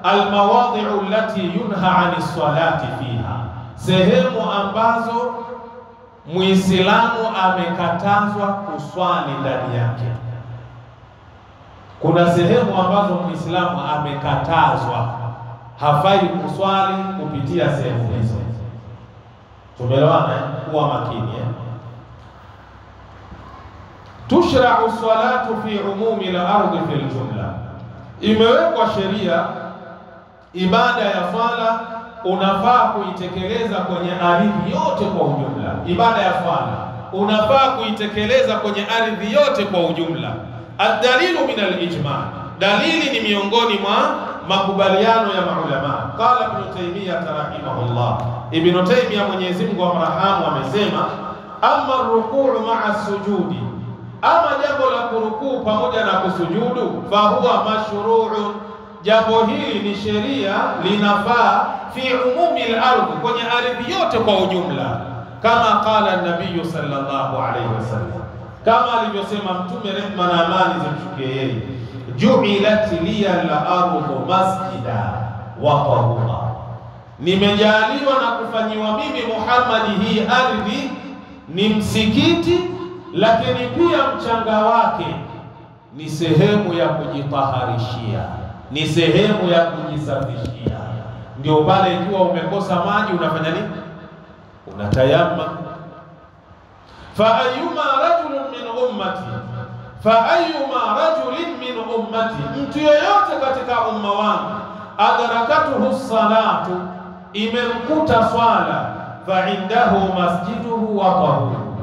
almawadhi'u allati yunha 'ani salati fiha, sehemu ambazo Muislamu amekatazwa kuswali ndani yake. Kuna sehemu ambazo Muislamu amekatazwa, hafai kuswali kupitia sehemu hizo. Tumeelewana? Kuwa makini. Tushra'u salatu fi umumi al-ardi fi al-jumla, imewekwa sheria ibada ya swala unafaa kuitekeleza kwenye ardhi yote kwa ujumla. Ibada ya swala unafaa kuitekeleza kwenye ardhi yote kwa ujumla. Ad-dalilu min al-ijma', dalili ni miongoni mwa makubaliano ya maulama. Qala Ibn Taymiyyah rahimahullah, Ibn Taymiyyah Mwenyezi Mungu amrahamu amesema, amma ar-ruku'u ma'a sujudi, ama jambo la kurukuu pamoja na kusujudu, fa huwa mashru'un, jambo hili ni sheria, linafaa fi umumi al-ardh, kwenye ardhi yote kwa ujumla, kama qala an-nabiy sallallahu alayhi wasallam, kama alivyosema Mtume, rehma na amani zimshukie yeye, ju'ilat liya al-ardhu masjida wa tahura, nimejaliwa na kufanyiwa mimi Muhammad hii ardhi ni msikiti, lakini pia mchanga wake ni sehemu ya kujitaharishia, ni sehemu ya kujisafishia. Ndio pale ikiwa umekosa maji unafanya nini? Unatayamma. Fa ayyuma rajulin min ummati, mtu yoyote katika umma wangu, adrakatuhu salatu, imemkuta swala, fa indahu masjiduhu wa tahuru,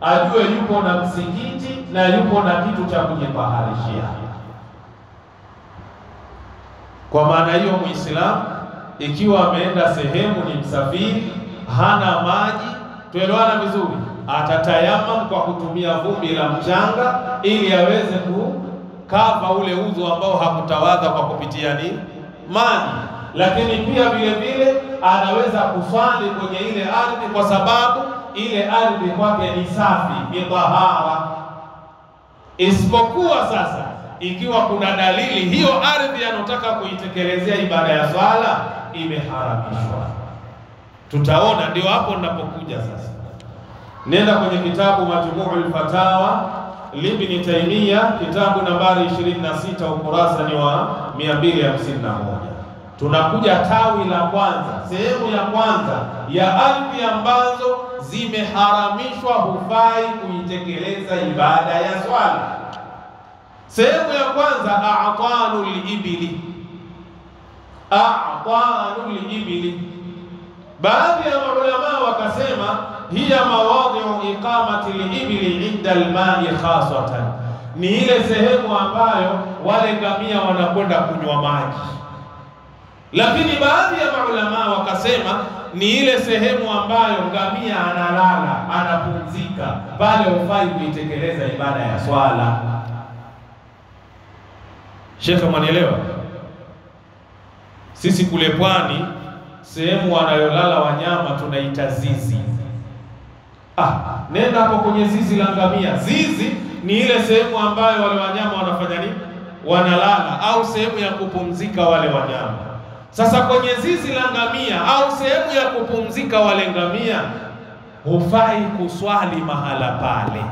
ajue yupo na msikiti na yupo na kitu cha kujitaharishia. Kwa maana hiyo, Muislamu ikiwa ameenda sehemu, ni msafiri, hana maji, tuelewana vizuri, atatayamam kwa kutumia vumbi la mchanga ili aweze kukava ule udhu ambao hakutawadha kwa kupitia ni maji. Lakini pia vile vile anaweza kuswali kwenye ile ardhi, kwa sababu ile ardhi kwake ni safi, ni tahara. Isipokuwa sasa ikiwa kuna dalili hiyo ardhi anataka kuitekelezea ibada ya swala imeharamishwa, tutaona. Ndio hapo ninapokuja sasa. Nenda kwenye kitabu Majmu'ul Fatawa Ibn Taymiyyah, kitabu nambari 26, ukurasa ni wa 251. Tunakuja tawi la kwanza, sehemu ya kwanza ya ardhi ambazo zimeharamishwa, hufai kuitekeleza ibada ya swala. Sehemu ya kwanza, a'tanul ibili. A'tanul ibili, baadhi ya maulama wakasema hiya mawadhi'u iqamati al-ibili inda al-ma'i khasatan, ni ile sehemu ambayo wale ngamia wanakwenda kunywa maji. Lakini baadhi ya maulama wakasema ni ile sehemu ambayo ngamia analala, anapumzika, pale hufai kuitekeleza ibada ya swala. Shekhe, mwanielewa? Sisi kule pwani, sehemu wanayolala wanyama tunaita zizi. Nenda hapo kwenye zizi la ngamia. Zizi ni ile sehemu ambayo wale wanyama wanafanya nini? Wanalala, au sehemu ya kupumzika wale wanyama. Sasa kwenye zizi la ngamia au sehemu ya kupumzika wale ngamia, hufai kuswali mahala pale.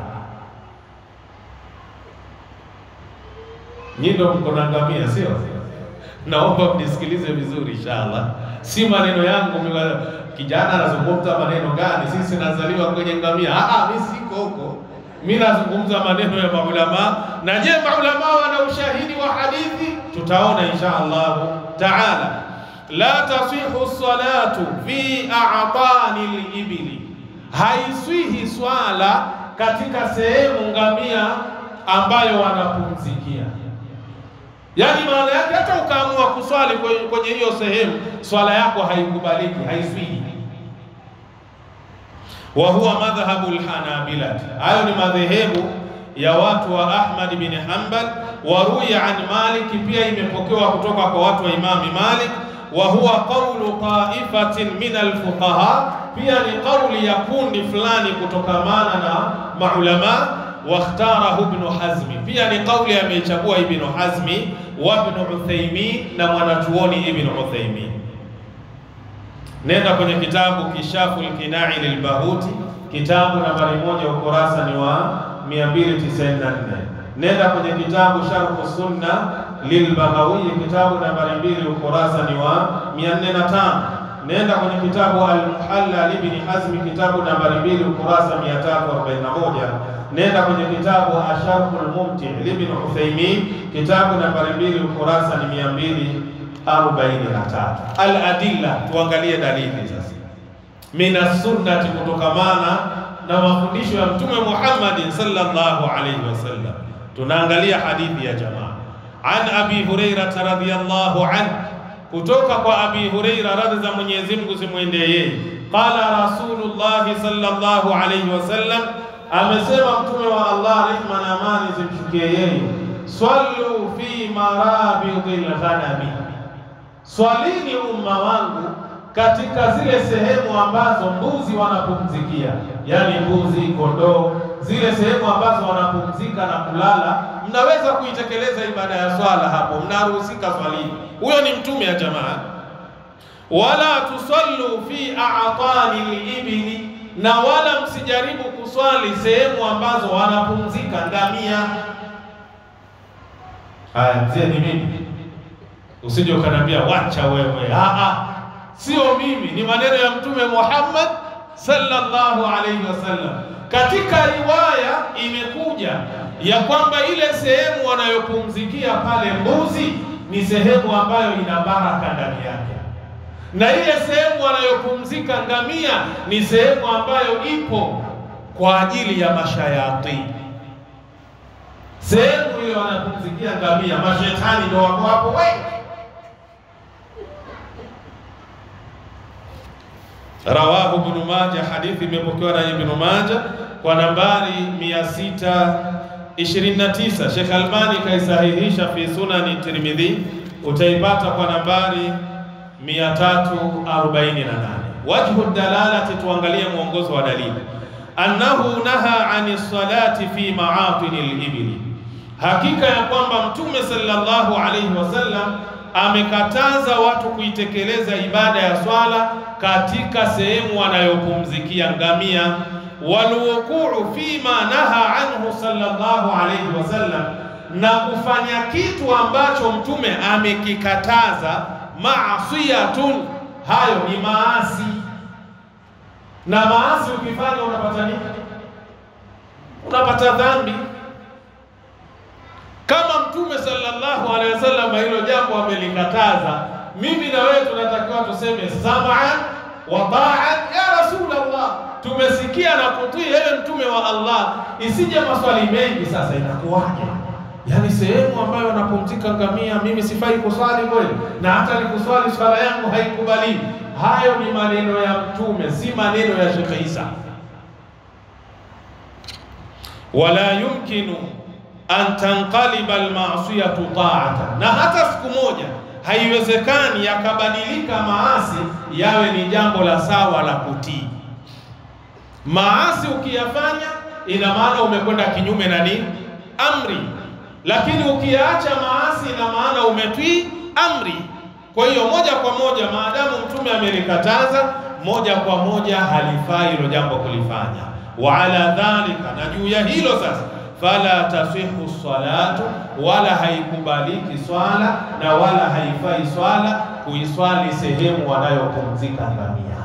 Nyindo mko na ngamia, sio? Naomba mnisikilize vizuri inshallah. Si maneno yangu kijana anazungumza maneno gani, sisi nazaliwa kwenye ngamia. Mimi siko huko. Mimi nazungumza maneno ya maulama. Na je, maulama wana ushahidi wa hadithi? Tutaona inshallah taala. La tasihu salatu fi a'tanil ibili, haiswihi swala katika sehemu ngamia ambayo wanapumzikia. Yani maana yake hata ukaamua kuswali kwenye hiyo sehemu, swala yako haikubaliki, haiswihi. Wa huwa madhhabul hanabila, hayo ni madhehebu ya watu wa Ahmad bin Hanbal. Wa ruya an Malik, pia imepokewa kutoka kwa watu wa Imam Malik. Wa huwa qawlu ta'ifatin min al-fuqaha, pia ni kauli ya kundi fulani kutokamana na maulama. Wakhtarahu Ibn Hazmi, pia ni kauli amechagua Ibn Hazmi. wa Ibn Uthaymin, na mwanachuoni Ibn Uthaymin. Nenda kwenye kitabu Kishaful Qina'i lilbahuti, kitabu nambari 1 ukurasa ni wa 294. Nenda kwenye kitabu Sharh Sunna lilbaghawi, kitabu nambari 2 ukurasa ni wa 405. Nenda kwenye kitabu Al-Muhalla libni Hazm, kitabu nambari 2 ukurasa 341. Nenda kwenye kitabu Asharhul Mumti libni Uthaymin, kitabu nambari 2 ukurasa ni 243. Al-adilla, tuangalie dalili sasa. Minas sunnati, kutokamana na mafundisho ya Mtume Muhammad sallallahu alayhi wasallam. Tunaangalia hadithi ya jamaa. An Abi Hurairah radhiyallahu anhu, kutoka kwa Abi Hurairah, radhi za Mwenyezi Mungu zimwendee yeye. Qala Rasulullah sallallahu alayhi wasallam, amesema Mtume wa Allah, rehma na amani zimshukie yeye, swallu fi marabidil ghanami, swalini umma wangu katika zile sehemu ambazo mbuzi wanapumzikia, yani mbuzi, kondoo, zile sehemu ambazo wanapumzika na kulala, mnaweza kuitekeleza ibada ya swala hapo, mnaruhusika swalini. Huyo ni Mtume ya jamaa. Wala tusallu fi a'tani al-ibli, na wala msijaribu kuswali sehemu ambazo wanapumzika ngamia. Haya, mzee ni mimi, usije ukaniambia wacha wewe. Sio mimi, ni maneno ya Mtume Muhammad sallallahu alayhi wasallam. Katika riwaya imekuja ya kwamba ile sehemu wanayopumzikia pale mbuzi ni sehemu ambayo ina baraka ndani yake, na ile sehemu wanayopumzika ngamia ni sehemu ambayo ipo kwa ajili ya mashayatini. Sehemu ile wanapumzikia ngamia, mashetani ndio wako hapo wengi. Rawahu Ibn Majah, hadithi imepokewa na Ibn Majah kwa nambari 629. Sheikh Albani kaisahihisha fi Sunani Tirmidhi, utaipata kwa nambari 348. Wajhu dalalati, tuangalie mwongozo wa dalili. Annahu naha ani salati fi ma'atinil ibli, hakika ya kwamba Mtume sallallahu alayhi wasallam amekataza watu kuitekeleza ibada ya swala katika sehemu wanayopumzikia ngamia. Walwuquu fima naha anhu sallallahu alayhi wasallam, na kufanya kitu ambacho Mtume amekikataza, maasiyatun, hayo ni maasi. Na maasi ukifanya unapata nini? Unapata dhambi. Kama Mtume sallallahu alaihi wasallam hilo jambo amelikataza, mimi na wewe tunatakiwa tuseme sam'an wa ta'an ya Rasulullah, tumesikia na kutii ewe Mtume wa Allah. Isije maswali mengi sasa, inakuwaje? Yani sehemu ambayo wanapumzika ngamia mimi sifai kuswali kweli, na hata nikuswali swala yangu haikubaliwi. Hayo ni maneno ya Mtume, si maneno ya Sheikh Isa. Wala yumkinu an tanqaliba al-ma'siyatu ta'atan, na hata siku moja haiwezekani yakabadilika maasi yawe ni jambo la sawa la kutii. Maasi ukiyafanya ina maana umekwenda kinyume na nini? Amri. Lakini ukiacha maasi ina maana umetii amri. Kwa hiyo moja kwa moja, maadamu Mtume amelikataza, moja kwa moja halifai hilo jambo kulifanya. Wa ala dhalika, na juu ya hilo sasa, fala tasihu salatu, wala haikubaliki swala na wala haifai swala kuiswali sehemu wanayopumzika ngamia.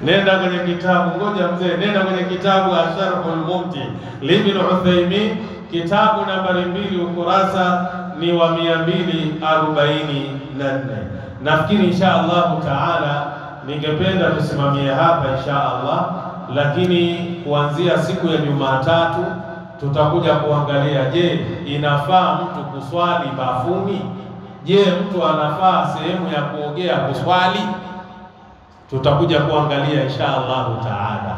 Nenda kwenye kitabu, ngoja mzee, nenda kwenye kitabu Asharhul Mumti Ibn Uthaymin, kitabu nambari 2 ukurasa ni wa 244. Nafikiri insha Allah taala ningependa tusimamie hapa insha Allah, lakini kuanzia siku ya Jumatatu tutakuja kuangalia, je, inafaa mtu kuswali bafuni? Je, mtu anafaa sehemu ya kuogea kuswali? Tutakuja kuangalia insha Allah taala.